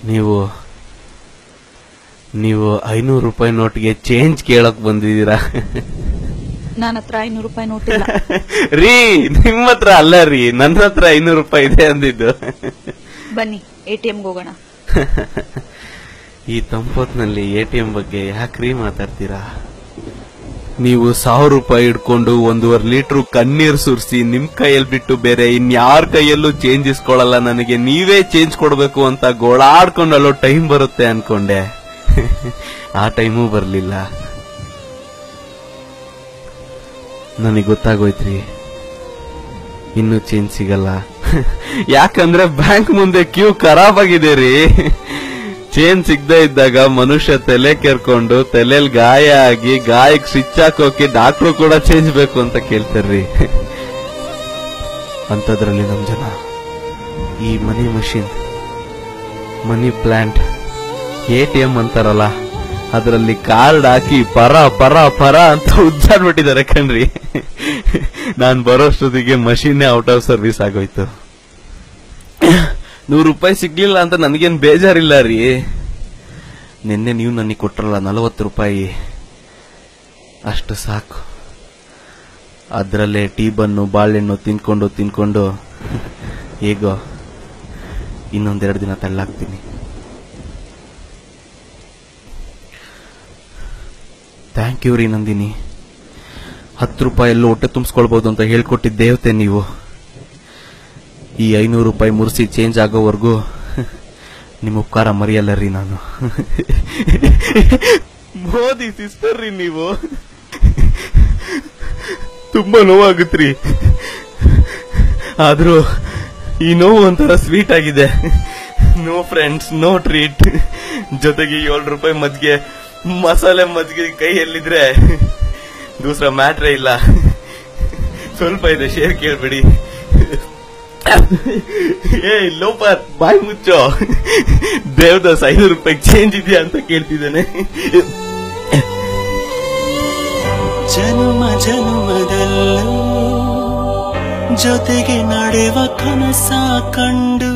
ನೀವು 500 ರೂಪಾಯಿ ನೋಟ್ಗೆ ಚೇಂಜ್ ಕೇಳಕ್ ಬಂದಿದ್ದೀರಾ? ನನ್ನ ಹತ್ರ 500 ರೂಪಾಯಿ ನೋಟ್ ಇಲ್ಲ ರೀ. ನಿಮ್ಮ ಹತ್ರ ಅಲ್ಲ ರೀ, ನನ್ನ ಹತ್ರ 500 ರೂಪಾಯಿ ಇದೆ ಅಂದಿದ್ದು. ಬನ್ನಿ ATMಗೆ ಹೋಗೋಣ. ಈ ತಂಪೊತ್ನಲ್ಲಿ ATM ಬಗ್ಗೆ ಯಾಕ್ರಿ ಮಾತಾಡ್ತೀರಾ? ನೀವು 1000 ರೂಪಾಯಿ ಇಟ್ಕೊಂಡು 1.5 ಲೀಟರ್ ಕಣ್ಣೀರ್ ಸುರಿಸಿ ನಿಮ್ ಕೈಯಲ್ಲಿ ಬಿಟ್ಟು ಬೇರೆ ಇನ್ಯಾರ ಕೈಯಲ್ಲೂ ಚೇಂಜ್ ಇಸ್ಕೊಳ್ಳಲ್ಲ, ನನಗೆ ನೀವೇ ಚೇಂಜ್ ಕೊಡ್ಬೇಕು ಅಂತ ಗೋಳಾಡ್ಕೊಂಡಲ್ಲೋ ಟೈಮ್ ಬರುತ್ತೆ ಅನ್ಕೊಂಡೆ. ಆ ಟೈಮೂ ಬರ್ಲಿಲ್ಲ. ನನಗೆ ಗೊತ್ತಾಗೋಯ್ತ್ರಿ, ಇನ್ನು ಚೇಂಜ್ ಸಿಗಲ್ಲ. ಯಾಕಂದ್ರೆ ಬ್ಯಾಂಕ್ ಮುಂದೆ ಕ್ಯೂ ಖರಾಬ್ ಆಗಿದೆ ರೀ. ಚೇಂಜ್ ಸಿಗದೆ ಇದ್ದಾಗ ಮನುಷ್ಯ ತಲೆ ಕೆರ್ಕೊಂಡು ತಲೆಯಲ್ಲಿ ಗಾಯ ಆಗಿ ಗಾಯಕ್ಕೆ ಸ್ವಿಚ್ ಹಾಕೋಕೆ ಡಾಕ್ಟ್ರು ಕೂಡ ಚೇಂಜ್ ಬೇಕು ಅಂತ ಕೇಳ್ತಾರ್ರಿ. ಅಂತದ್ರಲ್ಲಿ ನಮ್ ಜನ ಈ ಮನಿ ಮಷಿನ್, ಮನಿ ಪ್ಲಾಂಟ್, ATM ಅಂತಾರಲ್ಲ, ಅದರಲ್ಲಿ ಕಾರ್ಡ್ ಹಾಕಿ ಪರ ಪರ ಪರ ಅಂತ ಉಜ್ಜಾಡ್ಬಿಟ್ಟಿದ್ದಾರೆ ಕಣ್ರಿ. ನಾನ್ ಬರೋಷ್ಟೊತ್ತಿಗೆ ಮಷೀನೇ ಔಟ್ ಆಫ್ ಸರ್ವಿಸ್ ಆಗೋಯ್ತು. 100 ರೂಪಾಯಿ ಸಿಗ್ಲಿಲ್ಲ ಅಂತ ನನಗೇನ್ ಬೇಜಾರಿಲ್ಲ ರೀ. ನಿನ್ನೆ ನೀವು ನನಗೆ ಕೊಟ್ರಲ್ಲ 40 ರೂಪಾಯಿ, ಅಷ್ಟು ಸಾಕು. ಅದರಲ್ಲೇ ಟೀ ಬನ್ನು ಬಾಳೆಹಣ್ಣು ತಿನ್ಕೊಂಡು ಹೇಗೋ ಇನ್ನೊಂದೆರಡು ದಿನ ತಳ್ಳಾಕ್ತೀನಿ. ಥ್ಯಾಂಕ್ ಯು ರೀ ನಂದಿನಿ. 10 ರೂಪಾಯಲ್ಲೂ ಹೊಟ್ಟೆ ತುಂಬಿಸ್ಕೊಳ್ಬಹುದು ಅಂತ ಹೇಳ್ಕೊಟ್ಟಿದ್ದ ದೇವತೆ ನೀವು. ಈ 500 ರೂಪಾಯಿ ಮುರ್ಸಿ ಚೇಂಜ್ ಆಗೋವರೆಗೂ ನಿಮ್ಮ ಉಪಕಾರ ಮರೆಯಲ್ಲ ರೀ ನಾನು. ಮೋದಿ ಸಿಸ್ಟರ್ ರೀ ನೀವು. ತುಂಬಾ ನೋವಾಗುತ್ತ್ರಿ, ಆದ್ರೂ ಈ ನೋವು ಒಂಥರ ಸ್ವೀಟ್ ಆಗಿದೆ. No friends, no treat. ಜೊತೆಗೆ 7 ರೂಪಾಯಿ ಮಜ್ಜಿಗೆ, ಮಸಾಲೆ ಮಜ್ಜಿಗೆ ಕೈಯಲ್ಲಿದ್ರೆ ದೂಸರ ಮ್ಯಾಟ್ರೇ ಇಲ್ಲ. ಸ್ವಲ್ಪ ಇದೆ, ಶೇರ್ ಕೇಳ್ಬಿಡಿ. ಏ ಲೋಪರ್, ಬಾಯ್ ಮುಚ್ಚೋ. ದೇವದಾಸ್ 500 ರೂಪಾಯಿ ಚೇಂಜ್ ಇದೆಯಾ ಅಂತ ಕೇಳ್ತಿದ್ದಾನೆ. ಜನ್ಮ ಜನ್ಮದಲ್ಲೂ ಜೊತೆಗೆ ನಡೆವ ಕನಸ ಕಂಡು